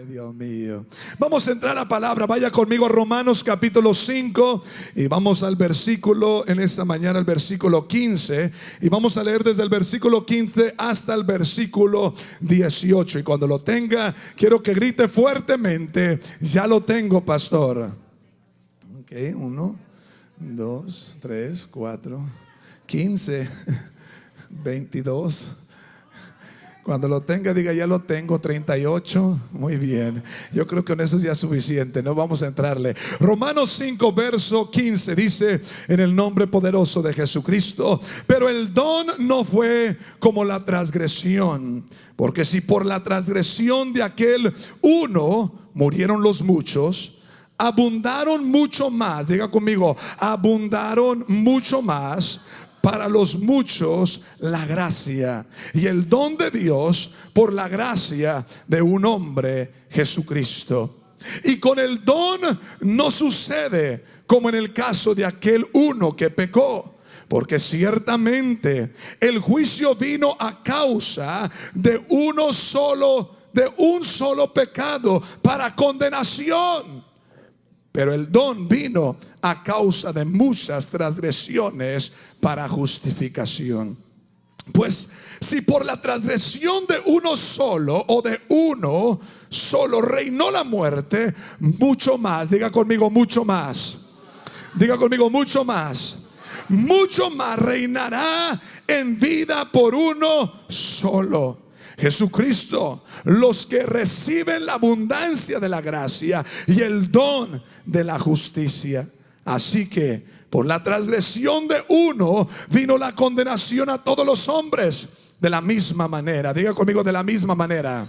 Dios mío. Vamos a entrar a la palabra. Vaya conmigo a Romanos capítulo 5 y vamos al versículo, en esta mañana el versículo 15, y vamos a leer desde el versículo 15 hasta el versículo 18. Y cuando lo tenga, quiero que grite fuertemente: ya lo tengo, pastor. Ok, 1, 2, 3, 4, 15, 22. Cuando lo tenga, diga: ya lo tengo. 38. Muy bien. Yo creo que con eso ya es suficiente. No vamos a entrarle. Romanos 5, verso 15 dice: en el nombre poderoso de Jesucristo. Pero el don no fue como la transgresión, porque si por la transgresión de aquel uno murieron los muchos, abundaron mucho más. Diga conmigo: abundaron mucho más para los muchos la gracia y el don de Dios por la gracia de un hombre, Jesucristo. Y con el don no sucede como en el caso de aquel uno que pecó, porque ciertamente el juicio vino a causa de un solo pecado para condenación. Pero el don vino a causa de muchas transgresiones para justificación. Pues si por la transgresión de uno solo o de uno solo reinó la muerte, mucho más, diga conmigo: mucho más. Diga conmigo: mucho más. Mucho más reinará en vida por uno solo, Jesucristo, los que reciben la abundancia de la gracia y el don de la justicia. Así que por la transgresión de uno vino la condenación a todos los hombres. De la misma manera, diga conmigo: de la misma manera,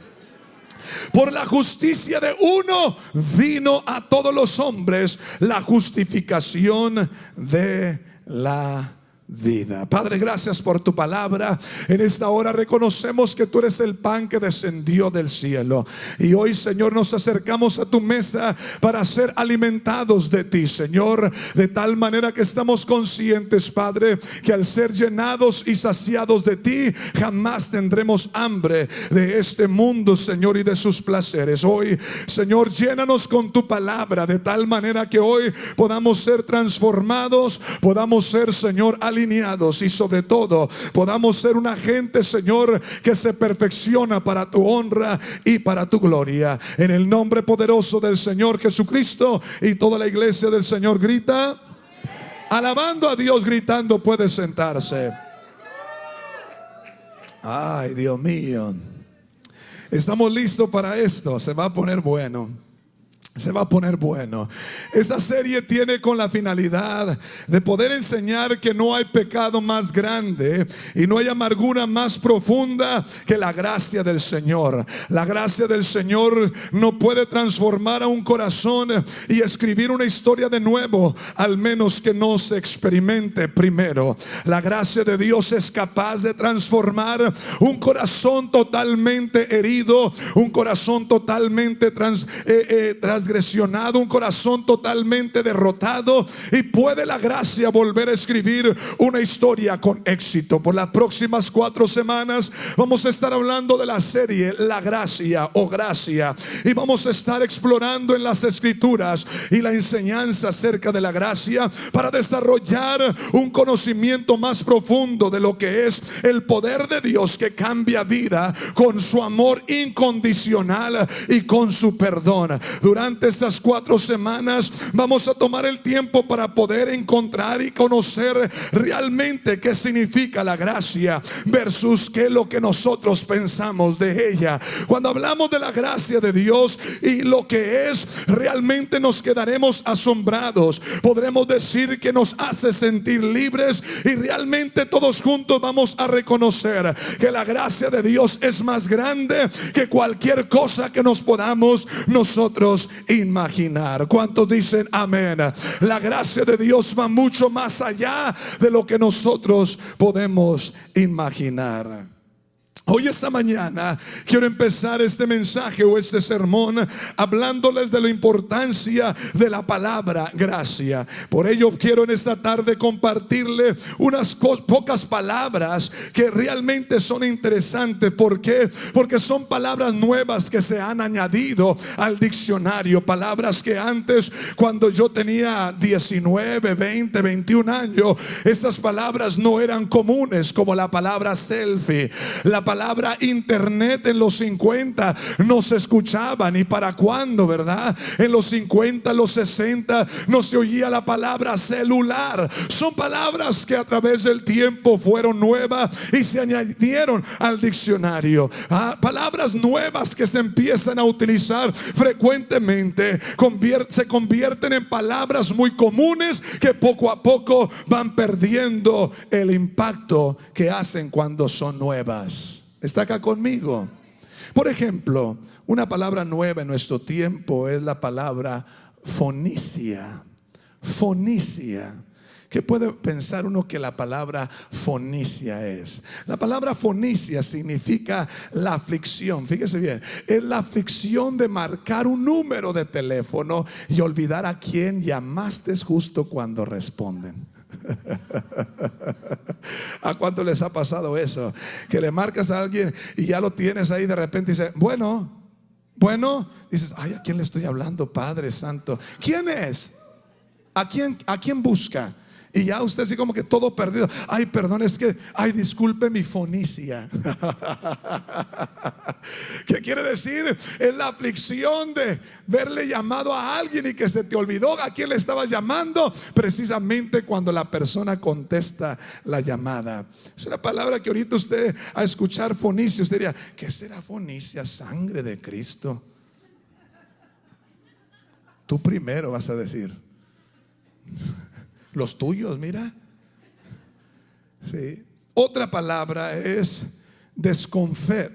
por la justicia de uno vino a todos los hombres la justificación de la vida. Padre, gracias por tu palabra. En esta hora reconocemos que tú eres el pan que descendió del cielo, y hoy, Señor, nos acercamos a tu mesa para ser alimentados de ti, Señor, de tal manera que estamos conscientes, Padre, que al ser llenados y saciados de ti, jamás tendremos hambre de este mundo, Señor, y de sus placeres. Hoy, Señor, llénanos con tu palabra de tal manera que hoy podamos ser transformados, podamos ser, Señor, alineados, y sobre todo podamos ser una gente, Señor, que se perfecciona para tu honra y para tu gloria. En el nombre poderoso del Señor Jesucristo. Y toda la iglesia del Señor grita: alabando a Dios, gritando, puede sentarse. Ay, Dios mío. Estamos listos para esto. Se va a poner bueno. Se va a poner bueno. Esta serie tiene con la finalidad de poder enseñar que no hay pecado más grande y no hay amargura más profunda que la gracia del Señor. La gracia del Señor no puede transformar a un corazón y escribir una historia de nuevo, al menos que no se experimente primero. La gracia de Dios es capaz de transformar un corazón totalmente herido, un corazón totalmente transgresionado, un corazón totalmente derrotado, y puede la gracia volver a escribir una historia con éxito. Por las próximas 4 semanas vamos a estar hablando de la serie La Gracia o Gracia, y vamos a estar explorando en las escrituras y la enseñanza acerca de la gracia para desarrollar un conocimiento más profundo de lo que es el poder de Dios que cambia vida con su amor incondicional y con su perdón. Durante estas 4 semanas vamos a tomar el tiempo para poder encontrar y conocer realmente qué significa la gracia versus qué es lo que nosotros pensamos de ella. Cuando hablamos de la gracia de Dios y lo que es, realmente nos quedaremos asombrados. Podremos decir que nos hace sentir libres, y realmente todos juntos vamos a reconocer que la gracia de Dios es más grande que cualquier cosa que nos podamos nosotros imaginar. ¿Cuántos dicen amén? La gracia de Dios va mucho más allá de lo que nosotros podemos imaginar. Hoy esta mañana quiero empezar este mensaje o este sermón hablándoles de la importancia de la palabra gracia. Por ello quiero en esta tarde compartirle unas pocas palabras que realmente son interesantes. ¿Por qué? Porque son palabras nuevas que se han añadido al diccionario. Palabras que antes, cuando yo tenía 19, 20, 21 años, esas palabras no eran comunes, como la palabra selfie, la palabra internet. En los 50 no se escuchaba ni para cuándo, ¿verdad? En los 50, los 60 no se oía la palabra celular. Son palabras que a través del tiempo fueron nuevas y se añadieron al diccionario. Palabras nuevas que se empiezan a utilizar frecuentemente se convierten en palabras muy comunes que poco a poco van perdiendo el impacto que hacen cuando son nuevas. ¿Está acá conmigo? Por ejemplo, una palabra nueva en nuestro tiempo es la palabra fonicia. Fonicia. ¿Qué puede pensar uno que la palabra fonicia es? La palabra fonicia significa la aflicción. Fíjese bien, es la aflicción de marcar un número de teléfono y olvidar a quién llamaste justo cuando responden. ¿A cuánto les ha pasado eso? Que le marcas a alguien y ya lo tienes ahí, de repente dice, bueno, dices, ay, ¿a quién le estoy hablando? Padre Santo, ¿quién es? ¿A quién busca? Y ya usted así como que todo perdido. Ay, perdón, es que, ay, disculpe mi fonicia. ¿Qué quiere decir? Es la aflicción de verle llamado a alguien y que se te olvidó a quién le estabas llamando precisamente cuando la persona contesta la llamada. Es una palabra que ahorita usted, al escuchar fonicia, usted diría, ¿qué será fonicia? Sangre de Cristo. Tú primero vas a decir. Los tuyos, mira. Sí. Otra palabra es desconfet,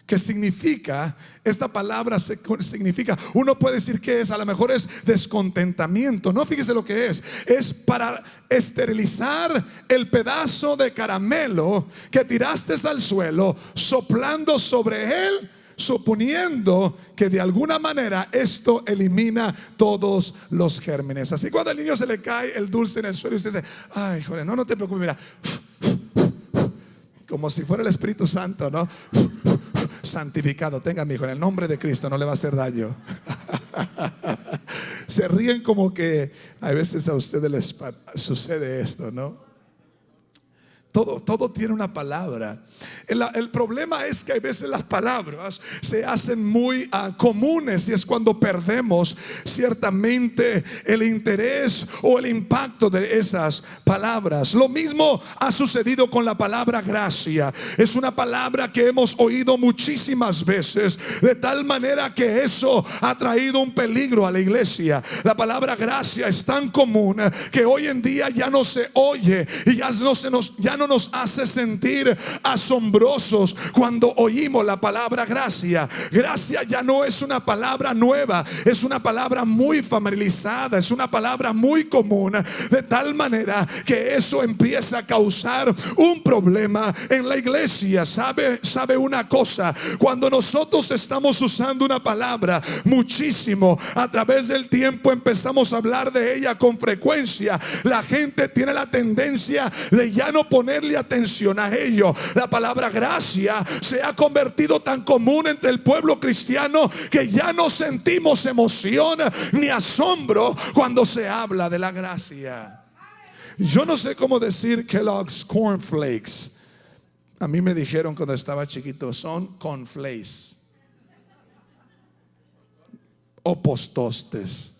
que significa, esta palabra significa, uno puede decir que es, a lo mejor es descontentamiento. No, fíjese lo que es para esterilizar el pedazo de caramelo que tiraste al suelo, soplando sobre él, suponiendo que de alguna manera esto elimina todos los gérmenes. Así cuando al niño se le cae el dulce en el suelo y usted dice, ay, joder, no te preocupes, mira, como si fuera el Espíritu Santo, ¿no? Santificado, tenga mi hijo, en el nombre de Cristo, no le va a hacer daño. Se ríen como que a veces a ustedes les sucede esto, ¿no? Todo tiene una palabra. El problema es que a veces las palabras se hacen muy comunes y es cuando perdemos ciertamente el interés o el impacto de esas palabras. Lo mismo ha sucedido con la palabra gracia. Es una palabra que hemos oído muchísimas veces, de tal manera que eso ha traído un peligro a la iglesia. La palabra gracia es tan común que hoy en día ya no se oye y ya no nos hace sentir asombrosos cuando oímos la palabra gracia. Gracia ya no es una palabra nueva, es una palabra muy familiarizada, es una palabra muy común, de tal manera que eso empieza a causar un problema en la iglesia. Sabe una cosa, cuando nosotros estamos usando una palabra muchísimo, a través del tiempo empezamos a hablar de ella con frecuencia, la gente tiene la tendencia de ya no ponerle atención a ello. La palabra gracia se ha convertido tan común entre el pueblo cristiano que ya no sentimos emoción ni asombro cuando se habla de la gracia. Yo no sé cómo decir Kellogg's Corn Flakes. A mí me dijeron cuando estaba chiquito, son cornflakes o postostes.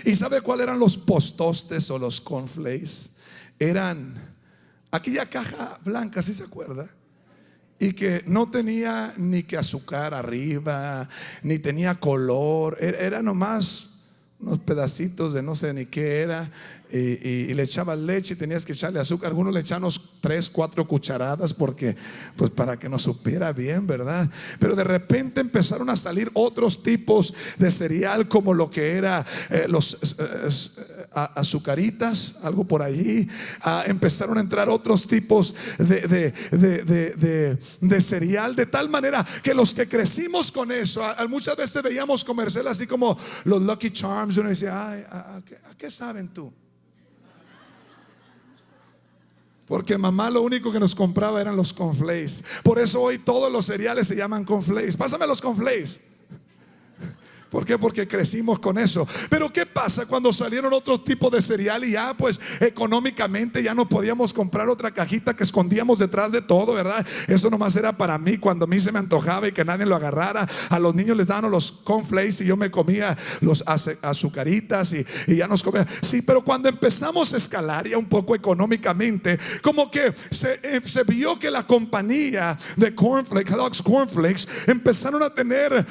¿Y sabe cuáles eran los postostes o los cornflakes? Eran aquella caja blanca, ¿sí se acuerda? Y que no tenía ni que azúcar arriba, ni tenía color, era nomás unos pedacitos de no sé ni qué era, y le echabas leche y tenías que echarle azúcar. Algunos le echaban 3, 4 cucharadas porque, pues para que nos supiera bien, ¿verdad? Pero de repente empezaron a salir otros tipos de cereal, como lo que era los azucaritas, algo por ahí. Empezaron a entrar otros tipos de cereal, de tal manera que los que crecimos con eso, muchas veces veíamos comerciales así como los Lucky Charms, y uno decía, ay, ¿a qué saben tú? Porque mamá lo único que nos compraba eran los cornflakes. Por eso hoy todos los cereales se llaman cornflakes. Pásame los cornflakes. ¿Por qué? Porque crecimos con eso. Pero ¿qué pasa cuando salieron otros tipos de cereal y ya pues económicamente ya no podíamos comprar otra cajita que escondíamos detrás de todo, ¿verdad? Eso nomás era para mí cuando a mí se me antojaba y que nadie lo agarrara. A los niños les daban los cornflakes y yo me comía los azucaritas y ya nos comía. Sí, pero cuando empezamos a escalar ya un poco económicamente, como que se vio que la compañía de cornflakes, Kellogg's Cornflakes, empezaron a tener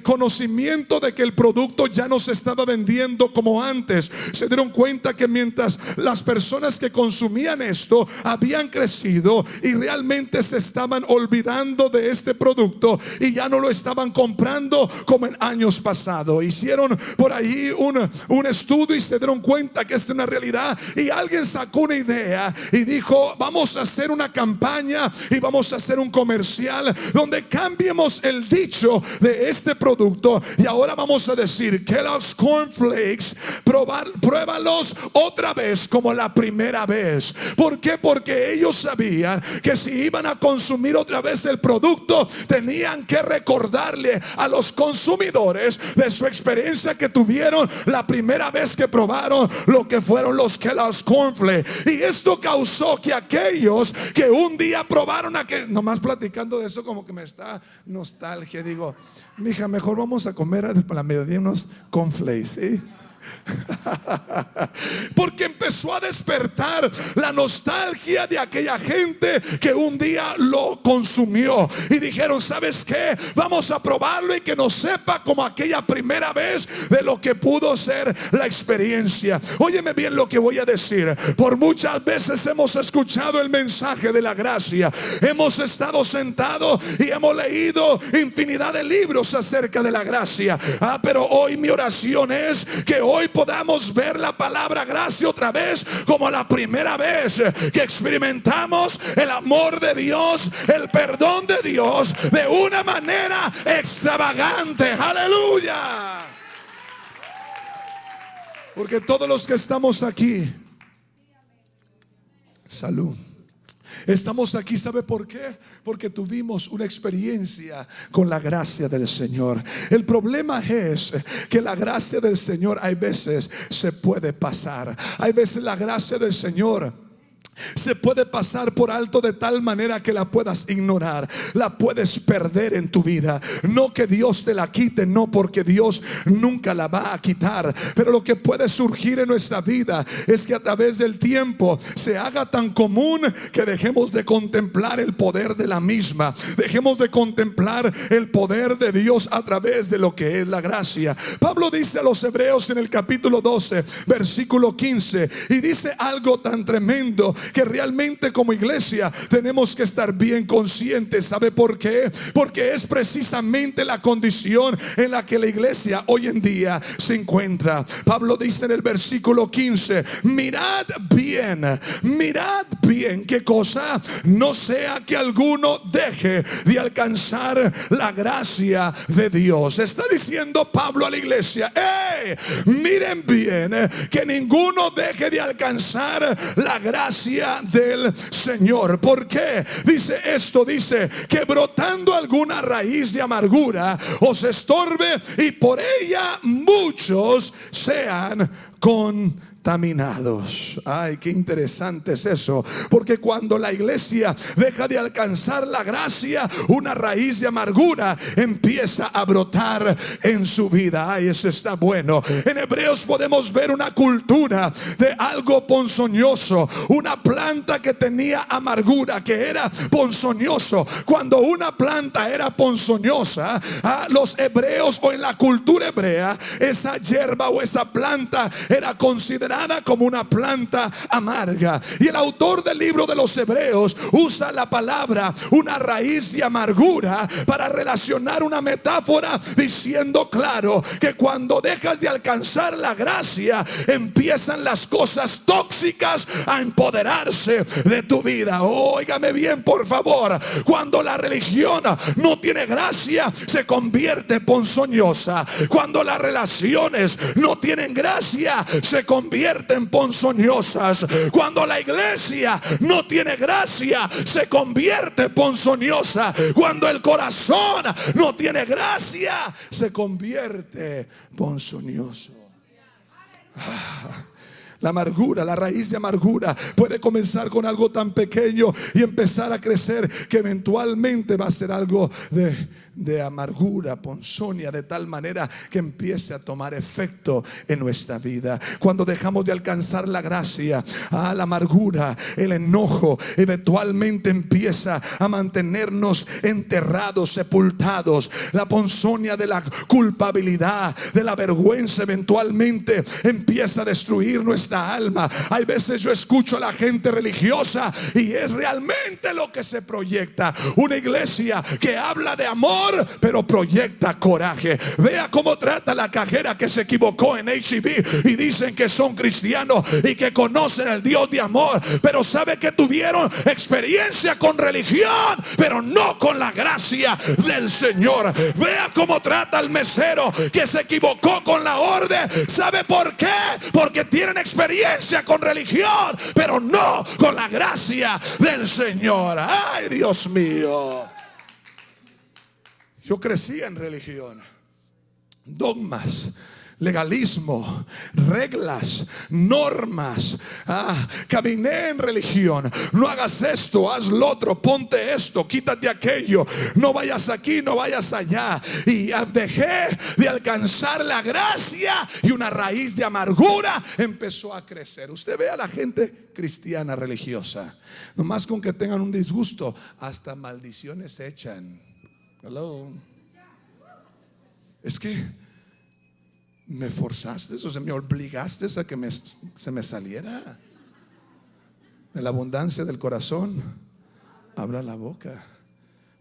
conocimiento de que el producto ya no se estaba vendiendo como antes. Se dieron cuenta que mientras las personas que consumían esto habían crecido y realmente se estaban olvidando de este producto y ya no lo estaban comprando como en años pasados. Hicieron por ahí un estudio y se dieron cuenta que es una realidad, y alguien sacó una idea y dijo, vamos a hacer una campaña y vamos a hacer un comercial donde cambiemos el dicho de este producto y ahora vamos a decir que los cornflakes, pruébalos otra vez como la primera vez. ¿Por qué? Porque ellos sabían que si iban a consumir otra vez el producto, tenían que recordarle a los consumidores de su experiencia que tuvieron la primera vez que probaron lo que fueron los Kellogg's Cornflakes. Y esto causó que aquellos que un día probaron nomás platicando de eso como que me está nostalgia, digo, mija, mejor vamos a comer a la mediodía unos cornflakes, ¿sí? Porque empezó a despertar la nostalgia de aquella gente que un día lo consumió y dijeron, ¿sabes qué? Vamos a probarlo y que nos sepa como aquella primera vez de lo que pudo ser la experiencia. Óyeme bien lo que voy a decir. Por muchas veces hemos escuchado el mensaje de la gracia, hemos estado sentados y hemos leído infinidad de libros acerca de la gracia. Pero hoy mi oración es que hoy podamos ver la palabra gracia otra vez como la primera vez que experimentamos el amor de Dios, el perdón de Dios de una manera extravagante. Aleluya. Porque todos los que estamos aquí, salud, estamos aquí, ¿sabe por qué? Porque tuvimos una experiencia con la gracia del Señor. El problema es que la gracia del Señor hay veces se puede pasar. Hay veces la gracia del Señor se puede pasar por alto de tal manera que la puedas ignorar, la puedes perder en tu vida. No que Dios te la quite, no, porque Dios nunca la va a quitar. Pero lo que puede surgir en nuestra vida es que a través del tiempo se haga tan común que dejemos de contemplar el poder de la misma, dejemos de contemplar el poder de Dios a través de lo que es la gracia. Pablo dice a los Hebreos en el capítulo 12 versículo 15, y dice algo tan tremendo que realmente como iglesia tenemos que estar bien conscientes. ¿Sabe por qué? Porque es precisamente la condición en la que la iglesia hoy en día se encuentra. Pablo dice en el versículo 15, mirad bien, ¿qué cosa? No sea que alguno deje de alcanzar la gracia de Dios. Está diciendo Pablo a la iglesia, miren bien, que ninguno deje de alcanzar la gracia del Señor. ¿Por qué dice esto? Dice que brotando alguna raíz de amargura os estorbe y por ella muchos sean contaminados. Ay, qué interesante es eso. Porque cuando la iglesia deja de alcanzar la gracia, una raíz de amargura empieza a brotar en su vida. Ay, eso está bueno. En Hebreos podemos ver una cultura de algo ponzoñoso, una planta que tenía amargura, que era ponzoñoso. Cuando una planta era ponzoñosa, los hebreos o en la cultura hebrea, esa hierba o esa planta era considerada preparada como una planta amarga. Y el autor del libro de los Hebreos usa la palabra una raíz de amargura para relacionar una metáfora, diciendo claro que cuando dejas de alcanzar la gracia, empiezan las cosas tóxicas a empoderarse de tu vida. Óigame bien, por favor. Cuando la religión no tiene gracia, se convierte ponzoñosa. Cuando las relaciones no tienen gracia, se convierten ponzoñosas. Cuando la iglesia no tiene gracia, se convierte ponzoñosa. Cuando el corazón no tiene gracia, se convierte ponzoñoso. La amargura, la raíz de amargura puede comenzar con algo tan pequeño y empezar a crecer, que eventualmente va a ser algo de amargura, ponzoña, de tal manera que empiece a tomar efecto en nuestra vida. Cuando dejamos de alcanzar la gracia, la amargura, el enojo, eventualmente empieza a mantenernos enterrados, sepultados. La ponzoña de la culpabilidad, de la vergüenza, eventualmente empieza a destruir nuestra alma. Hay veces yo escucho a la gente religiosa y es realmente lo que se proyecta: una iglesia que habla de amor pero proyecta coraje. Vea cómo trata la cajera que se equivocó en H-E-B y dicen que son cristianos y que conocen el Dios de amor, pero sabe que tuvieron experiencia con religión pero no con la gracia del Señor. Vea cómo trata al mesero que se equivocó con la orden. ¿Sabe por qué? Porque tienen experiencia con religión pero no con la gracia del Señor. Ay, Dios mío. Yo crecí en religión, dogmas, legalismo, reglas, normas. Caminé en religión. No hagas esto, haz lo otro, ponte esto, quítate aquello, no vayas aquí, no vayas allá. Y dejé de alcanzar la gracia y una raíz de amargura empezó a crecer. Usted ve a la gente cristiana religiosa, nomás con que tengan un disgusto, hasta maldiciones echan. Hello. Es que me forzaste, o sea, me obligaste a que se me saliera. De la abundancia del corazón habla la boca.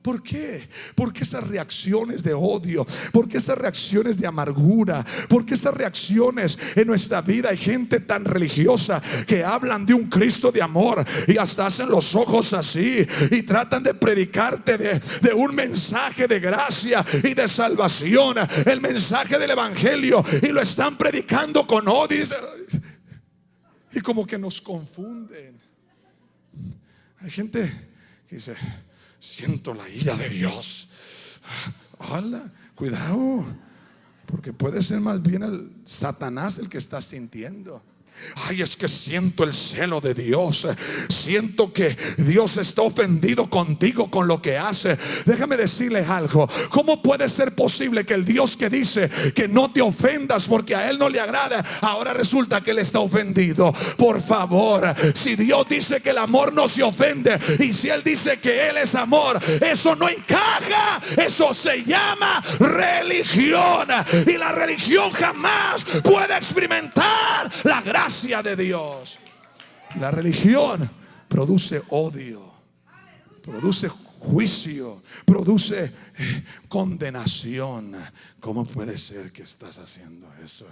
¿Por qué? Porque esas reacciones de odio, porque esas reacciones de amargura, porque esas reacciones en nuestra vida. Hay gente tan religiosa que hablan de un Cristo de amor y hasta hacen los ojos así y tratan de predicarte de un mensaje de gracia y de salvación, el mensaje del evangelio, y lo están predicando con odio y como que nos confunden. Hay gente que dice: siento la ira de Dios. Hola, cuidado, porque puede ser más bien el Satanás el que está sintiendo. Ay, es que siento el celo de Dios. Siento que Dios está ofendido contigo con lo que hace. Déjame decirle algo. ¿Cómo puede ser posible que el Dios que dice que no te ofendas porque a Él no le agrada, ahora resulta que Él está ofendido? Por favor, si Dios dice que el amor no se ofende, y si Él dice que Él es amor, eso no encaja. Eso se llama religión, y la religión jamás puede experimentar la gracia de Dios. La religión produce odio, produce juicio, produce condenación. ¿Cómo puede ser que estás haciendo eso?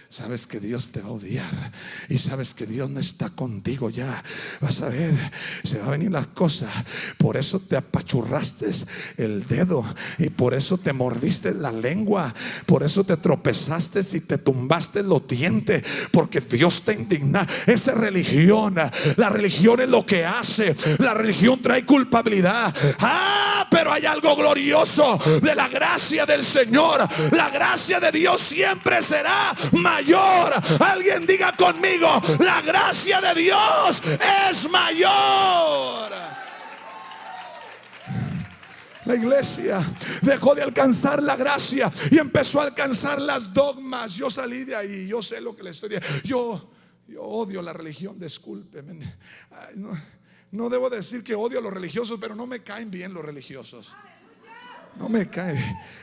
Sabes que Dios te va a odiar y sabes que Dios no está contigo ya. Vas a ver, se va a venir las cosas. Por eso te apachurraste el dedo y por eso te mordiste la lengua, por eso te tropezaste y te tumbaste los dientes, porque Dios te indigna. Esa es religión. La religión es lo que hace. La religión trae culpabilidad. Pero hay algo glorioso de la gracia del Señor. La gracia de Dios siempre será mayor. Alguien diga conmigo: la gracia de Dios es mayor. La iglesia dejó de alcanzar la gracia y empezó a alcanzar las dogmas. Yo salí de ahí, yo sé lo que le estoy diciendo. Yo odio la religión, discúlpeme. No debo decir que odio a los religiosos, pero no me caen bien los religiosos. No me cae.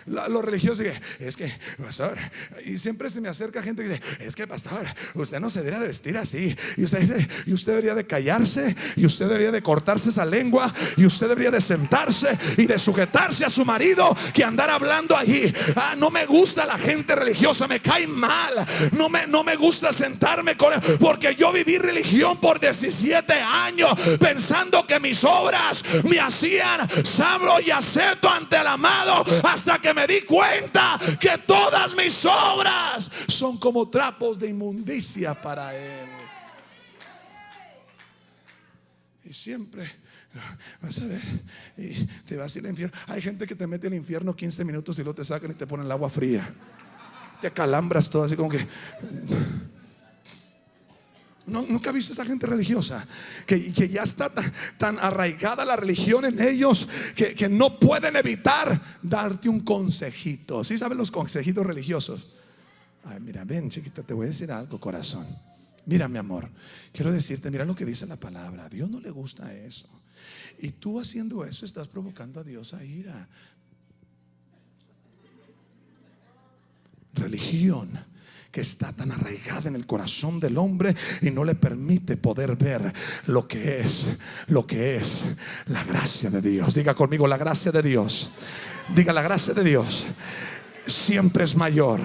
Los religiosos dicen, es que, pastor, y siempre se me acerca gente que dice, es que, pastor, usted no se debería de vestir así, y usted debería de callarse, y usted debería de cortarse esa lengua, y usted debería de sentarse y de sujetarse a su marido, que andar hablando allí. No me gusta la gente religiosa, me cae mal. No me gusta sentarme con él, porque yo viví religión por 17 años pensando que mis obras me hacían sabio y acepto ante el amado, hasta que me di cuenta que todas mis obras son como trapos de inmundicia para él. Y siempre vas a ver, y te vas a ir al infierno. Hay gente que te mete al infierno 15 minutos y luego te sacan y te ponen el agua fría. Te calambras todo así como que... ¿Nunca viste esa gente religiosa que ya está tan arraigada la religión en ellos que no pueden evitar darte un consejito? ¿Sí saben los consejitos religiosos? Ay, mira, ven chiquita, te voy a decir algo, corazón. Mira, mi amor, quiero decirte, mira lo que dice la palabra. A Dios no le gusta eso. Y tú haciendo eso estás provocando a Dios a ira. Religión que está tan arraigada en el corazón del hombre y no le permite poder ver lo que es la gracia de Dios. Diga conmigo, la gracia de Dios. Diga, la gracia de Dios siempre es mayor.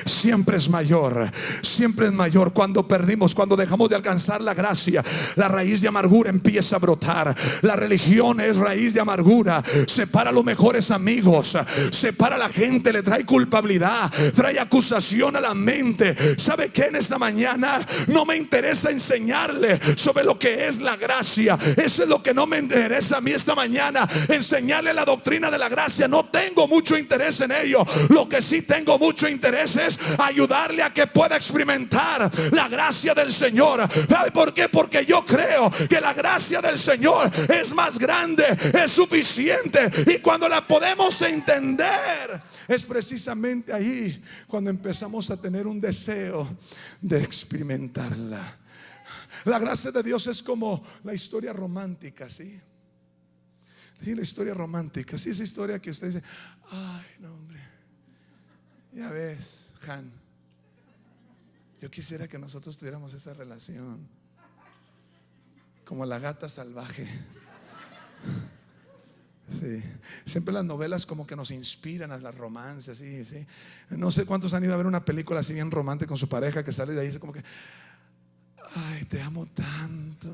Siempre es mayor. Siempre es mayor. Cuando perdimos, cuando dejamos de alcanzar la gracia, la raíz de amargura empieza a brotar. La religión es raíz de amargura. Separa a los mejores amigos, separa a la gente, le trae culpabilidad, trae acusación a la mente. ¿Sabe qué? En esta mañana no me interesa enseñarle sobre lo que es la gracia. Eso es lo que no me interesa a mí esta mañana, enseñarle la doctrina de la gracia. No tengo mucho interés en ello. Lo que sí tengo mucho interés es ayudarle a que pueda experimentar la gracia del Señor. ¿Sabe por qué? Porque yo creo que la gracia del Señor es más grande, es suficiente, y cuando la podemos entender, es precisamente ahí cuando empezamos a tener un deseo de experimentarla. La gracia de Dios es como la historia romántica, ¿sí? Sí, la historia romántica. Sí, esa historia que usted dice, ay, no, hombre, ya ves, Han, yo quisiera que nosotros tuviéramos esa relación, como la gata salvaje. Sí. Siempre las novelas como que nos inspiran a las romances, sí, sí. No sé cuántos han ido a ver una película así bien romántica con su pareja, que sale de ahí y dice como que, ay, te amo tanto.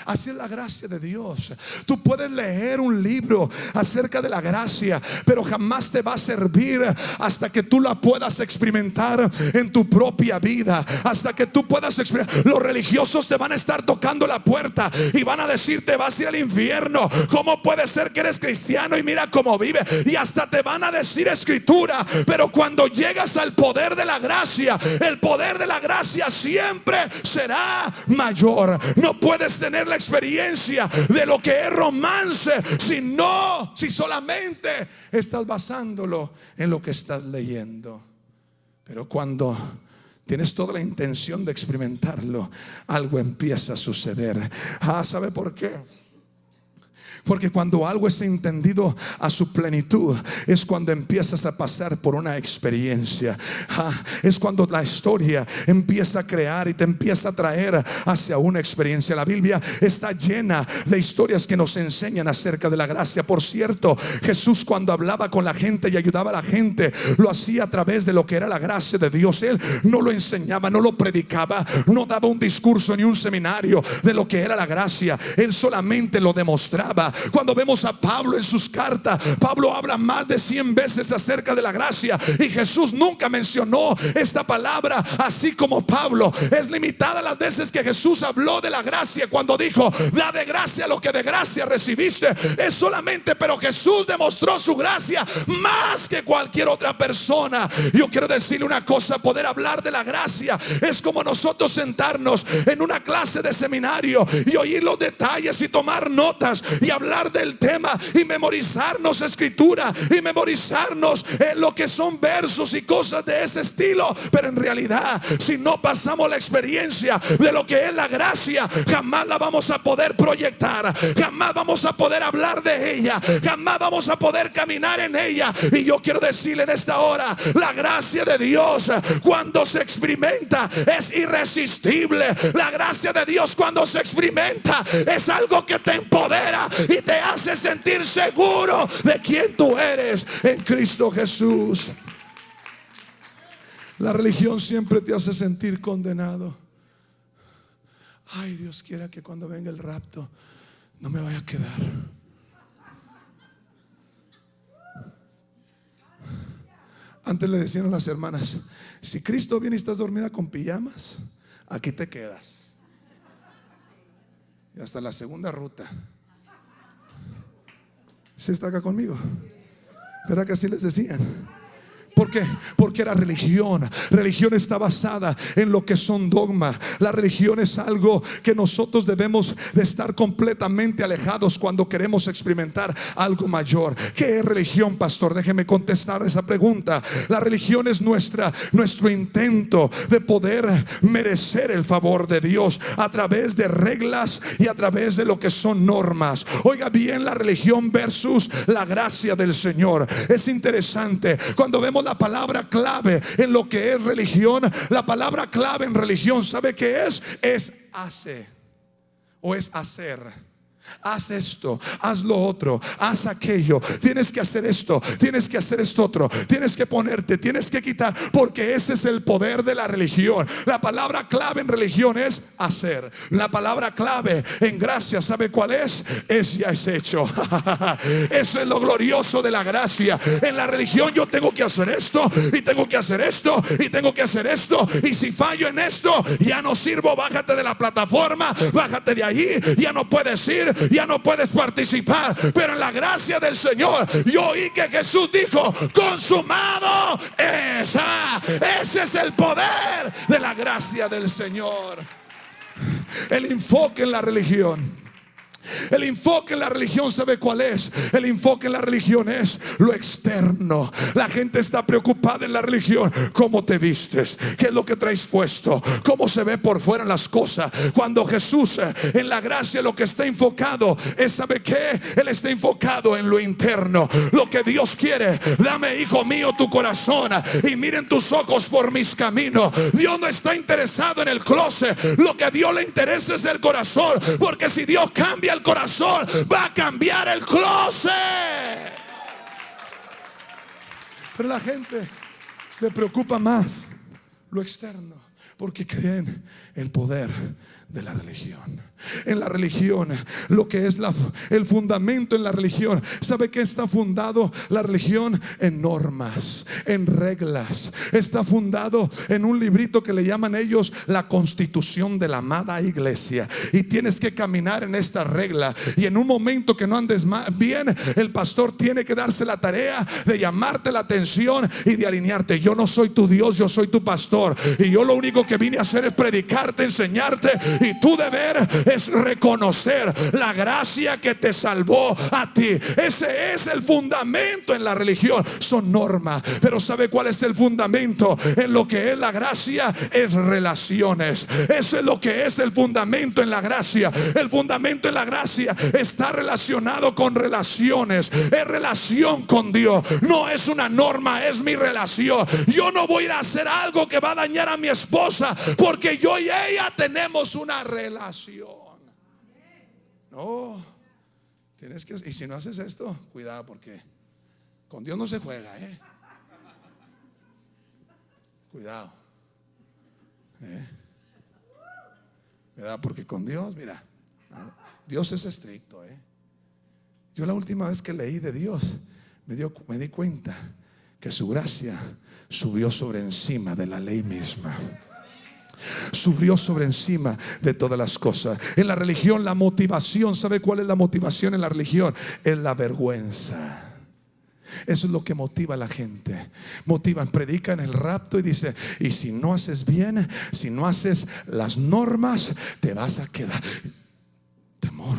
Así es la gracia de Dios. Tú puedes leer un libro acerca de la gracia, pero jamás te va a servir hasta que tú la puedas experimentar en tu propia vida. Hasta que tú puedas experimentar. Los religiosos te van a estar tocando la puerta y van a decir, te vas a ir al infierno. ¿Cómo puede ser que eres cristiano y mira cómo vive? Y hasta te van a decir escritura. Pero cuando llegas al poder de la gracia, el poder de la gracia siempre será mayor. No puedes tener la experiencia de lo que es romance si solamente estás basándolo en lo que estás leyendo. Pero cuando tienes toda la intención de experimentarlo, algo empieza a suceder. ¿Sabe por qué? Porque cuando algo es entendido a su plenitud, es cuando empiezas a pasar por una experiencia. Es cuando la historia empieza a crear y te empieza a traer hacia una experiencia. La Biblia está llena de historias que nos enseñan acerca de la gracia. Por cierto, Jesús, cuando hablaba con la gente y ayudaba a la gente, lo hacía a través de lo que era la gracia de Dios. Él no lo enseñaba, no lo predicaba, no daba un discurso ni un seminario de lo que era la gracia. Él solamente lo demostraba. Cuando vemos a Pablo en sus cartas, Pablo habla más de 100 veces acerca de la gracia, y Jesús nunca mencionó esta palabra así como Pablo. Es limitada las veces que Jesús habló de la gracia, cuando dijo, da de gracia lo que de gracia recibiste. Es solamente, pero Jesús demostró su gracia más que cualquier otra persona. Yo quiero decirle una cosa, poder hablar de la gracia es como nosotros sentarnos en una clase de seminario y oír los detalles y tomar notas y hablar hablar del tema y memorizarnos escritura y memorizarnos lo que son versos y cosas de ese estilo. Pero en realidad, si no pasamos la experiencia de lo que es la gracia, jamás la vamos a poder proyectar, jamás vamos a poder hablar de ella, jamás vamos a poder caminar en ella. Y yo quiero decirle en esta hora, la gracia de Dios cuando se experimenta es irresistible. La gracia de Dios cuando se experimenta es algo que te empodera y te hace sentir seguro de quién tú eres en Cristo Jesús. La religión siempre te hace sentir condenado. Ay, Dios quiera que cuando venga el rapto no me vaya a quedar. Antes le decían a las hermanas: si Cristo viene y estás dormida con pijamas, aquí te quedas. Y hasta la segunda ruta. ¿Sí está acá conmigo? ¿Verdad que así les decían? ¿Por qué? Porque era religión. Religión está basada en lo que son dogmas. La religión es algo que nosotros debemos de estar completamente alejados cuando queremos experimentar algo mayor. ¿Qué es religión, pastor? Déjeme contestar esa pregunta. La religión es nuestro intento de poder merecer el favor de Dios a través de reglas y a través de lo que son normas. Oiga bien, la religión versus la gracia del Señor. Es interesante cuando vemos la palabra clave en lo que es religión. La palabra clave en religión, ¿sabe qué es? Es hace o es hacer. Haz esto, haz lo otro, haz aquello. Tienes que hacer esto, tienes que hacer esto otro, tienes que ponerte, tienes que quitar, porque ese es el poder de la religión. La palabra clave en religión es hacer. La palabra clave en gracia, ¿sabe cuál es? Es ya es hecho. Eso es lo glorioso de la gracia. En la religión yo tengo que hacer esto y tengo que hacer esto y tengo que hacer esto, y si fallo en esto ya no sirvo. Bájate de la plataforma, bájate de allí, ya no puedes ir, ya no puedes participar. Pero en la gracia del Señor, yo oí que Jesús dijo: consumado es. Ese es el poder de la gracia del Señor. El enfoque en la religión, el enfoque en la religión, ¿sabe cuál es? El enfoque en la religión es lo externo. La gente está preocupada en la religión: cómo te vistes, qué es lo que traes puesto, cómo se ve por fuera las cosas. Cuando Jesús en la gracia lo que está enfocado es, ¿sabe qué? Él está enfocado en lo interno. Lo que Dios quiere: dame, hijo mío, tu corazón y miren tus ojos por mis caminos. Dios no está interesado en el closet. Lo que a Dios le interesa es el corazón, porque si Dios cambia el corazón, va a cambiar el closet. Pero la gente le preocupa más lo externo, porque creen el poder de la religión. En la religión, lo que es el fundamento en la religión, ¿sabe qué está fundado la religión? En normas, en reglas. Está fundado en un librito que le llaman ellos la Constitución de la amada iglesia. Y tienes que caminar en esta regla. Y en un momento que no andes bien, el pastor tiene que darse la tarea de llamarte la atención y de alinearte. Yo no soy tu Dios, yo soy tu pastor, y yo lo único que vine a hacer es predicarte, enseñarte, y tu deber es reconocer la gracia que te salvó a ti. Ese es el fundamento en la religión. Son normas. Pero ¿sabe cuál es el fundamento en lo que es la gracia? Es relaciones. Eso es lo que es el fundamento en la gracia. El fundamento en la gracia está relacionado con relaciones. Es relación con Dios. No es una norma, es mi relación. Yo no voy a ir a hacer algo que va a dañar a mi esposa porque yo y ella tenemos una relación. No, tienes que, y si no haces esto, cuidado, porque con Dios no se juega, cuidado, ¿verdad? Porque con Dios, mira, Dios es estricto, Yo la última vez que leí de Dios me di cuenta que su gracia subió sobre encima de la ley misma. Subió sobre encima de todas las cosas. En la religión, la motivación, ¿sabe cuál es la motivación en la religión? Es la vergüenza. Eso es lo que motiva a la gente. Motivan, predican el rapto y dice: y si no haces bien, si no haces las normas, te vas a quedar. Temor.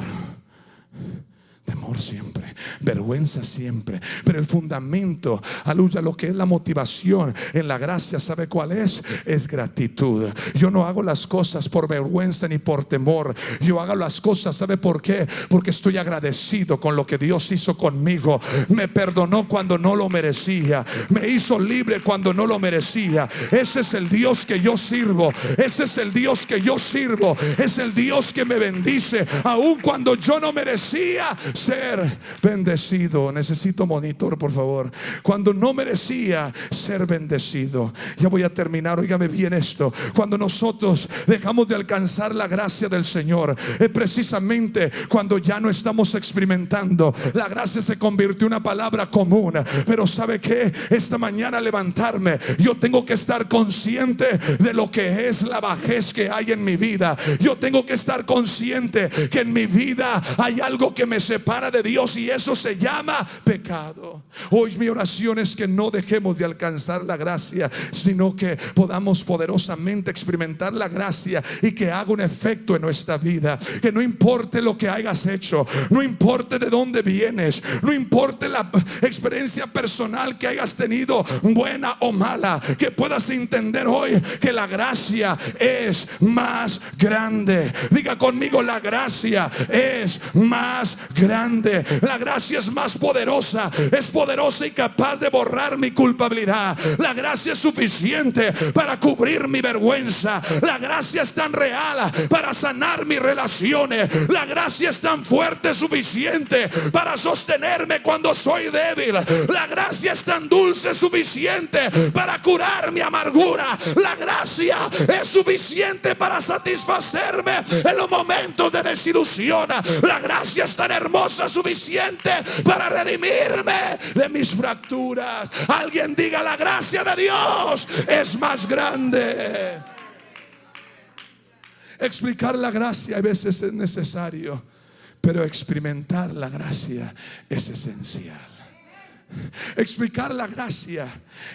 temor siempre, vergüenza siempre. Pero el fundamento, aleluya, lo que es la motivación en la gracia, ¿sabe cuál es? Es gratitud. Yo no hago las cosas por vergüenza ni por temor. Yo hago las cosas, ¿sabe por qué? Porque estoy agradecido con lo que Dios hizo conmigo. Me perdonó cuando no lo merecía, me hizo libre cuando no lo merecía. Ese es el Dios que yo sirvo. Ese es el Dios que yo sirvo. Es el Dios que me bendice aun cuando yo no merecía ser bendecido. Necesito monitor, por favor. Cuando no merecía ser bendecido. Ya voy a terminar, óigame bien esto. Cuando nosotros dejamos de alcanzar la gracia del Señor, es precisamente cuando ya no estamos experimentando. La gracia se convirtió en una palabra común. Pero ¿sabe qué? Esta mañana levantarme, yo tengo que estar consciente de lo que es la bajez que hay en mi vida. Yo tengo que estar consciente que en mi vida hay algo que me separa de Dios, y eso se llama pecado. Hoy mi oración es que no dejemos de alcanzar la gracia, sino que podamos poderosamente experimentar la gracia y que haga un efecto en nuestra vida. Que no importe lo que hayas hecho, no importe de dónde vienes, no importe la experiencia personal que hayas tenido, buena o mala, que puedas entender hoy que la gracia es más grande. Diga conmigo: la gracia es más grande. La gracia es más poderosa. Es poderosa y capaz de borrar mi culpabilidad. La gracia es suficiente para cubrir mi vergüenza. La gracia es tan real para sanar mis relaciones. La gracia es tan fuerte, suficiente para sostenerme cuando soy débil. La gracia es tan dulce, suficiente para curar mi amargura. La gracia es suficiente para satisfacerme en los momentos de desilusión. La gracia es tan hermosa, suficiente para redimirme de mis fracturas. Alguien diga: la gracia de Dios es más grande. Explicar la gracia a veces es necesario, pero experimentar la gracia es esencial. Explicar la gracia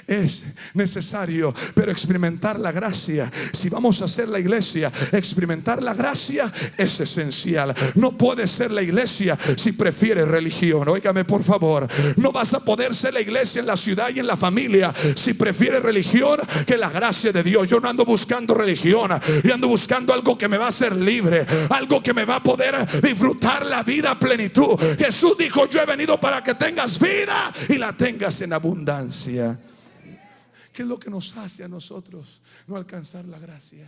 es necesario, pero experimentar la gracia, si vamos a hacer la iglesia, experimentar la gracia es esencial. No puede ser la iglesia si prefiere religión. Óigame por favor, no vas a poder ser la iglesia en la ciudad y en la familia si prefiere religión que la gracia de Dios. Yo no ando buscando religión, yo ando buscando algo que me va a hacer libre, algo que me va a poder disfrutar la vida a plenitud. Jesús dijo: yo he venido para que tengas vida y la tengas en abundancia. ¿Qué es lo que nos hace a nosotros no alcanzar la gracia?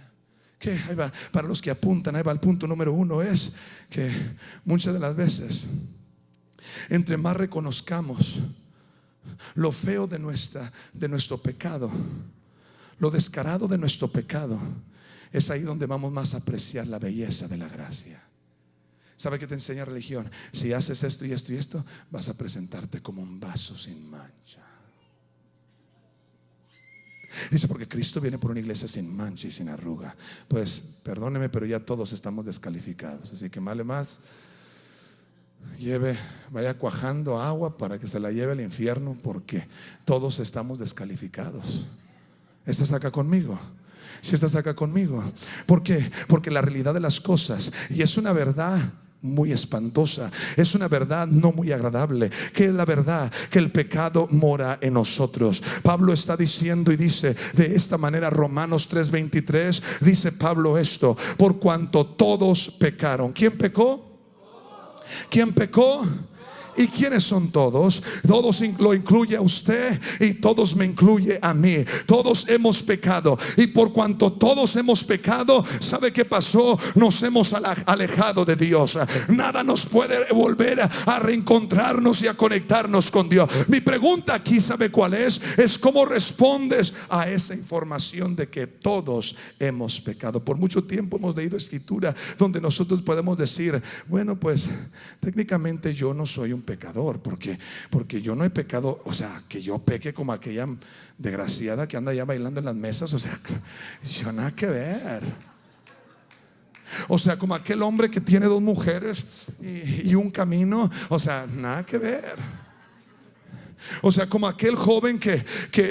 Que ahí va, para los que apuntan, ahí va el punto número 1, es que muchas de las veces, entre más reconozcamos lo feo de nuestro pecado, lo descarado de nuestro pecado, es ahí donde vamos más a apreciar la belleza de la gracia. ¿Sabe qué te enseña religión? Si haces esto y esto y esto, vas a presentarte como un vaso sin mancha. Dice: porque Cristo viene por una iglesia sin mancha y sin arruga. Pues perdóneme, pero ya todos estamos descalificados. Así que vale más vaya cuajando agua para que se la lleve al infierno, porque todos estamos descalificados. ¿Estás acá conmigo? Si estás acá conmigo. ¿Por qué? Porque la realidad de las cosas, y es una verdad muy espantosa, es una verdad no muy agradable, que es la verdad que el pecado mora en nosotros. Pablo está diciendo y dice de esta manera, Romanos 3:23, dice Pablo esto: por cuanto todos pecaron. ¿Quién pecó? ¿Quién pecó? ¿Y quiénes son todos? Todos lo incluye a usted y todos me incluye a mí. Todos hemos pecado, y por cuanto todos hemos pecado, ¿sabe qué pasó? Nos hemos alejado de Dios. Nada nos puede volver a reencontrarnos y a conectarnos con Dios. Mi pregunta aquí, ¿sabe cuál es? Es cómo respondes a esa información de que todos hemos pecado. Por mucho tiempo hemos leído escritura donde nosotros podemos decir: bueno, pues técnicamente yo no soy un pecador, porque yo no he pecado. O sea, que yo peque como aquella desgraciada que anda ya bailando en las mesas. O sea, yo nada que ver. O sea, como aquel hombre que tiene 2 mujeres y un camino. O sea, nada que ver. O sea, como aquel joven que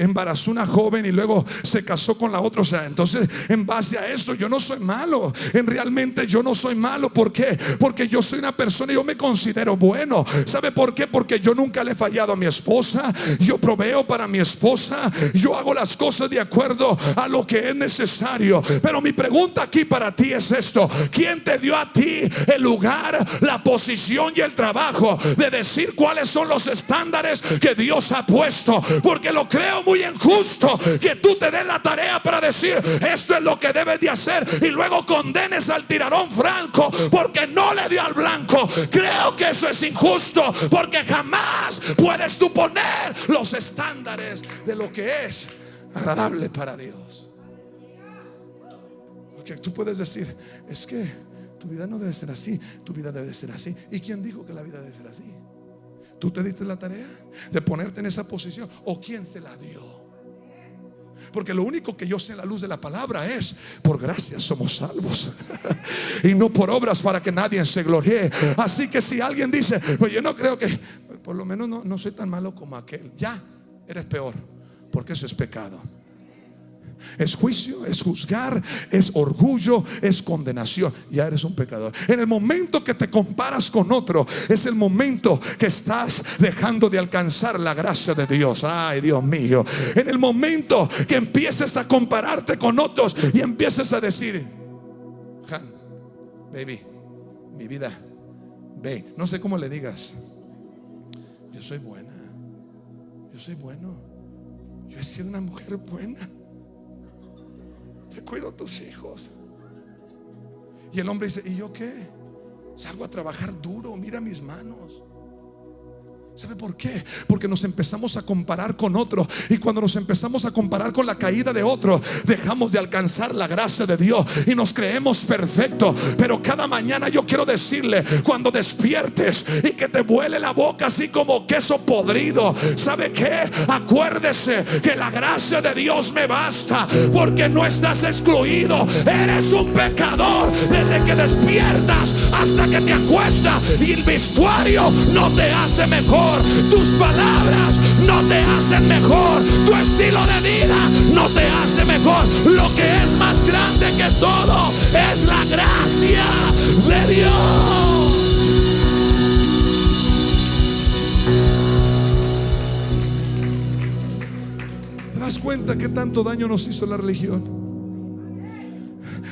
embarazó una joven y luego se casó con la otra. O sea, entonces en base a esto yo no soy malo. Realmente yo no soy malo. ¿Por qué? Porque yo soy una persona y yo me considero bueno. ¿Sabe por qué? Porque yo nunca le he fallado a mi esposa. Yo proveo para mi esposa. Yo hago las cosas de acuerdo a lo que es necesario. Pero mi pregunta aquí para ti es esto: ¿quién te dio a ti el lugar, la posición y el trabajo de decir cuáles son los estándares que Dios ha puesto? Porque lo creo muy injusto que tú te des la tarea para decir esto es lo que debes de hacer y luego condenes al tirador franco porque no le dio al blanco. Creo que eso es injusto, porque jamás puedes tú poner los estándares de lo que es agradable para Dios. Porque tú puedes decir, es que tu vida no debe ser así, tu vida debe ser así. ¿Y quién dijo que la vida debe ser así? ¿Tú te diste la tarea de ponerte en esa posición o quién se la dio? Porque lo único que yo sé en la luz de la palabra es: por gracia somos salvos y no por obras para que nadie se gloríe. Así que si alguien dice, pues yo no creo que, por lo menos no soy tan malo como aquel, ya eres peor, porque eso es pecado. Es juicio, es juzgar, es orgullo, es condenación. Ya eres un pecador. En el momento que te comparas con otro, es el momento que estás dejando de alcanzar la gracia de Dios. Ay, Dios mío. En el momento que empieces a compararte con otros y empieces a decir, Han, baby, mi vida, ve, no sé cómo le digas, yo soy buena, yo soy bueno, yo he sido una mujer buena, te cuido a tus hijos. Y el hombre dice, ¿y yo qué? Salgo a trabajar duro, mira mis manos. ¿Sabe por qué? Porque nos empezamos a comparar con otro. Y cuando nos empezamos a comparar con la caída de otro, dejamos de alcanzar la gracia de Dios y nos creemos perfectos. Pero cada mañana yo quiero decirle, cuando despiertes y que te vuele la boca así como queso podrido, ¿sabe qué? Acuérdese que la gracia de Dios me basta, porque no estás excluido. Eres un pecador desde que despiertas hasta que te acuestas. Y el vestuario no te hace mejor, tus palabras no te hacen mejor, tu estilo de vida no te hace mejor. Lo que es más grande que todo es la gracia de Dios. ¿Te das cuenta qué tanto daño nos hizo la religión?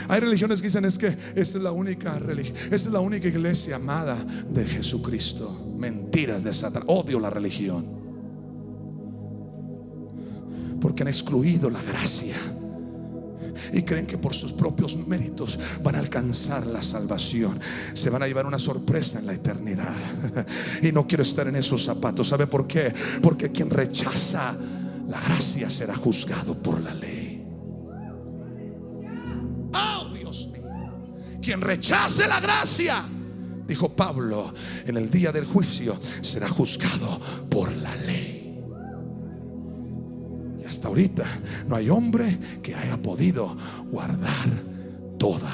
Hay religiones que dicen, es que esta es la única religión, esta es la única iglesia amada de Jesucristo. Mentiras de Satanás. Odio la religión, porque han excluido la gracia y creen que por sus propios méritos van a alcanzar la salvación. Se van a llevar una sorpresa en la eternidad. Y no quiero estar en esos zapatos. ¿Sabe por qué? Porque quien rechaza la gracia será juzgado por la ley. Quien rechace la gracia, dijo Pablo, en el día del juicio será juzgado por la ley. Y hasta ahorita no hay hombre que haya podido guardar toda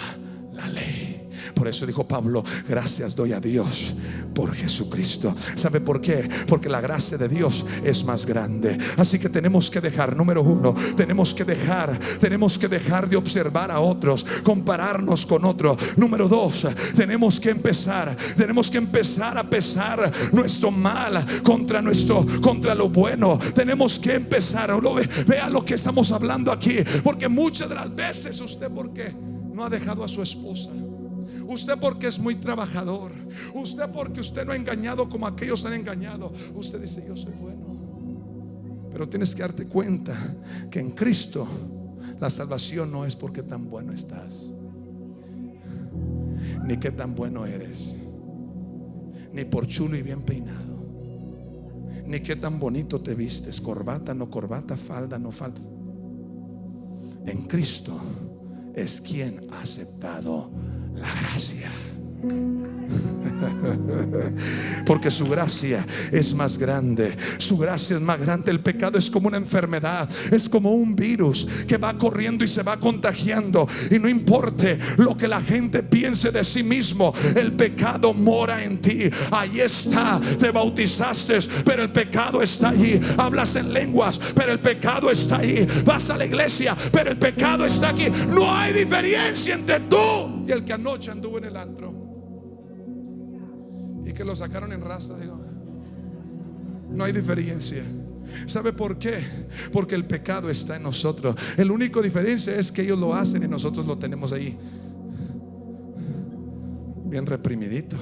la ley. Por eso dijo Pablo, gracias doy a Dios por Jesucristo. ¿Sabe por qué? Porque la gracia de Dios es más grande. Así que tenemos que dejar, número uno, tenemos que dejar de observar a otros, compararnos con otros. Número dos, tenemos que empezar a pesar nuestro mal contra lo bueno. Tenemos que empezar. Vea lo que estamos hablando aquí, porque muchas de las veces usted, porque no ha dejado a su esposa, usted porque es muy trabajador, usted porque usted no ha engañado como aquellos han engañado, usted dice, yo soy bueno. Pero tienes que darte cuenta que en Cristo la salvación no es porque tan bueno estás, ni que tan bueno eres, ni por chulo y bien peinado, ni qué tan bonito te vistes, corbata, no corbata, falda, no falda. En Cristo es quien ha aceptado la gracia. Porque su gracia es más grande. Su gracia es más grande. El pecado es como una enfermedad, es como un virus que va corriendo y se va contagiando. Y no importe lo que la gente piense de sí mismo, el pecado mora en ti. Ahí está. Te bautizaste, pero el pecado está allí. Hablas en lenguas, pero el pecado está ahí. Vas a la iglesia, pero el pecado está aquí. No hay diferencia entre tú y el que anoche anduvo en el antro y que lo sacaron en rasta. Digo, no hay diferencia. ¿Sabe por qué? Porque el pecado está en nosotros. La única diferencia es que ellos lo hacen y nosotros lo tenemos ahí bien reprimidito.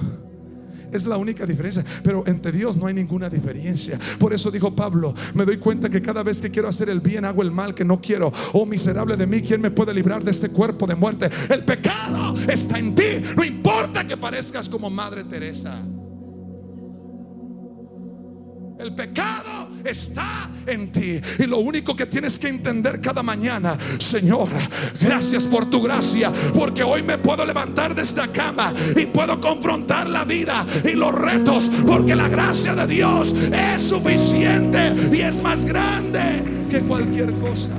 Es la única diferencia. Pero entre Dios no hay ninguna diferencia. Por eso dijo Pablo: me doy cuenta que cada vez que quiero hacer el bien, hago el mal que no quiero. Oh miserable de mí, ¿quién me puede librar de este cuerpo de muerte? El pecado está en ti. No importa que parezcas como Madre Teresa. El pecado está en ti. Y lo único que tienes que entender cada mañana: Señor, gracias por tu gracia, porque hoy me puedo levantar de esta cama y puedo confrontar la vida y los retos, porque la gracia de Dios es suficiente y es más grande que cualquier cosa.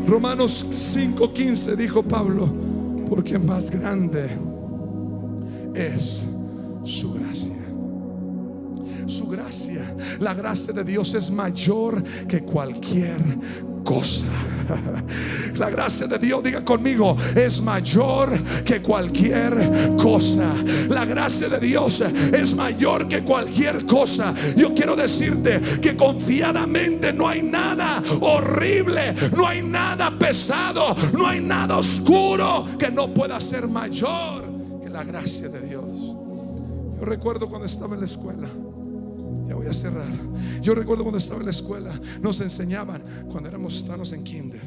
Romanos 5:15 dijo Pablo: porque más grande es su gracia. Su gracia, la gracia de Dios es mayor que cualquier cosa. La gracia de Dios, diga conmigo, es mayor que cualquier cosa. La gracia de Dios es mayor que cualquier cosa. Yo quiero decirte que confiadamente no hay nada horrible, no hay nada pesado, no hay nada oscuro que no pueda ser mayor que la gracia de Dios. Yo recuerdo cuando estaba en la escuela. Ya voy a cerrar. Yo recuerdo cuando estaba en la escuela, nos enseñaban, cuando estábamos en kinder,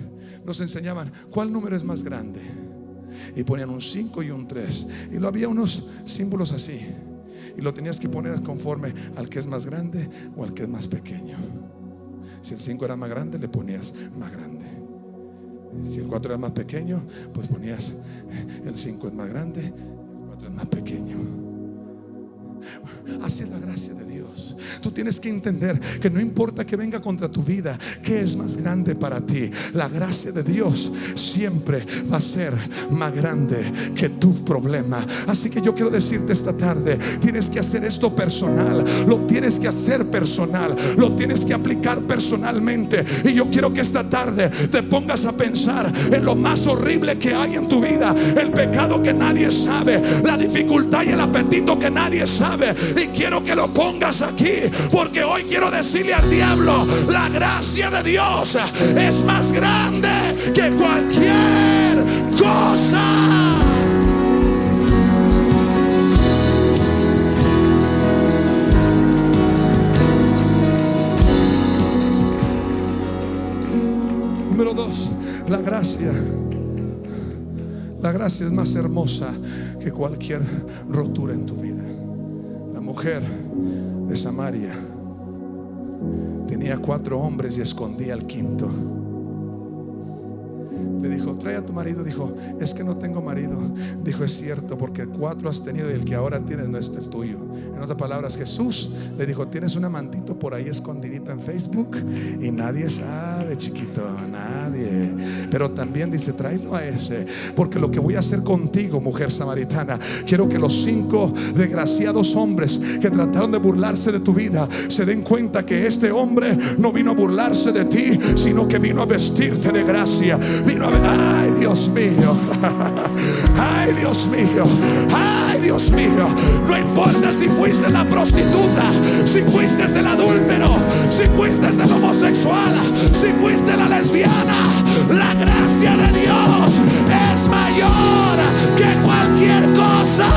nos enseñaban cuál número es más grande. Y ponían un 5 y un 3. Y lo había unos símbolos así. Y lo tenías que poner conforme al que es más grande o al que es más pequeño. Si el 5 era más grande, le ponías más grande. Si el 4 era más pequeño, pues ponías el 5 es más grande, el 4 es más pequeño. Así es la gracia de Dios. Tú tienes que entender que no importa que venga contra tu vida, que es más grande para ti. La gracia de Dios siempre va a ser más grande que tu problema. Así que yo quiero decirte esta tarde: tienes que hacer esto personal. Lo tienes que hacer personal. Lo tienes que aplicar personalmente. Y yo quiero que esta tarde te pongas a pensar en lo más horrible que hay en tu vida. El pecado que nadie sabe, la dificultad y el apetito que nadie sabe. Y quiero que lo pongas aquí, porque hoy quiero decirle al diablo: la gracia de Dios es más grande que cualquier cosa. Número 2, la gracia. La gracia es más hermosa que cualquier rotura en tu vida. La mujer de Samaria tenía 4 hombres y escondía al quinto. Le dijo: trae a tu marido. Dijo: es que no tengo marido. Dijo: es cierto, porque 4 has tenido y el que ahora tienes no es el tuyo. En otras palabras, Jesús le dijo: tienes un amantito por ahí escondidito en Facebook y nadie sabe, chiquito, nadie. Pero también dice: tráelo a ese, porque lo que voy a hacer contigo, mujer samaritana, quiero que los 5 desgraciados hombres que trataron de burlarse de tu vida se den cuenta que este hombre no vino a burlarse de ti, sino que vino a vestirte de gracia. Vino a... ay, Dios mío. Ay, Dios mío. Ay, Dios mío. No importa si fuiste la prostituta, si fuiste el adúltero, si fuiste el homosexual, si fuiste la lesbiana, la gracia de Dios es mayor que cualquier cosa.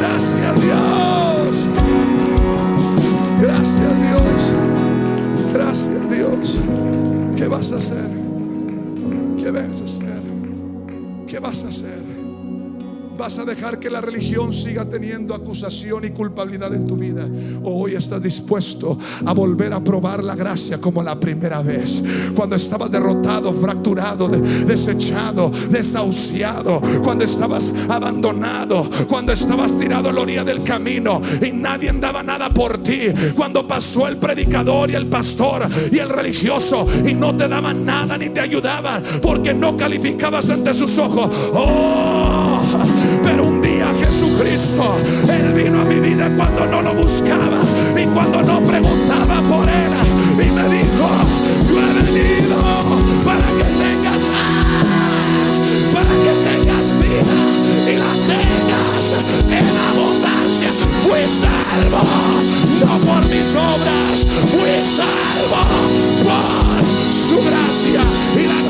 Gracias a Dios. Gracias a Dios. Gracias a Dios. ¿Qué vas a hacer? ¿Qué vas a hacer? ¿Qué vas a hacer? ¿Vas a dejar que la religión siga teniendo acusación y culpabilidad en tu vida? ¿O hoy estás dispuesto a volver a probar la gracia como la primera vez? Cuando estabas derrotado, fracturado, desechado, desahuciado, cuando estabas abandonado, cuando estabas tirado a la orilla del camino y nadie daba nada por ti, cuando pasó el predicador y el pastor y el religioso y no te daban nada ni te ayudaban porque no calificabas ante sus ojos. Pero un día Jesucristo, Él vino a mi vida cuando no lo buscaba y cuando no preguntaba por Él, y me dijo: yo he venido para que tengas vida y la tengas en abundancia. Fui salvo, no por mis obras, fui salvo por su gracia y la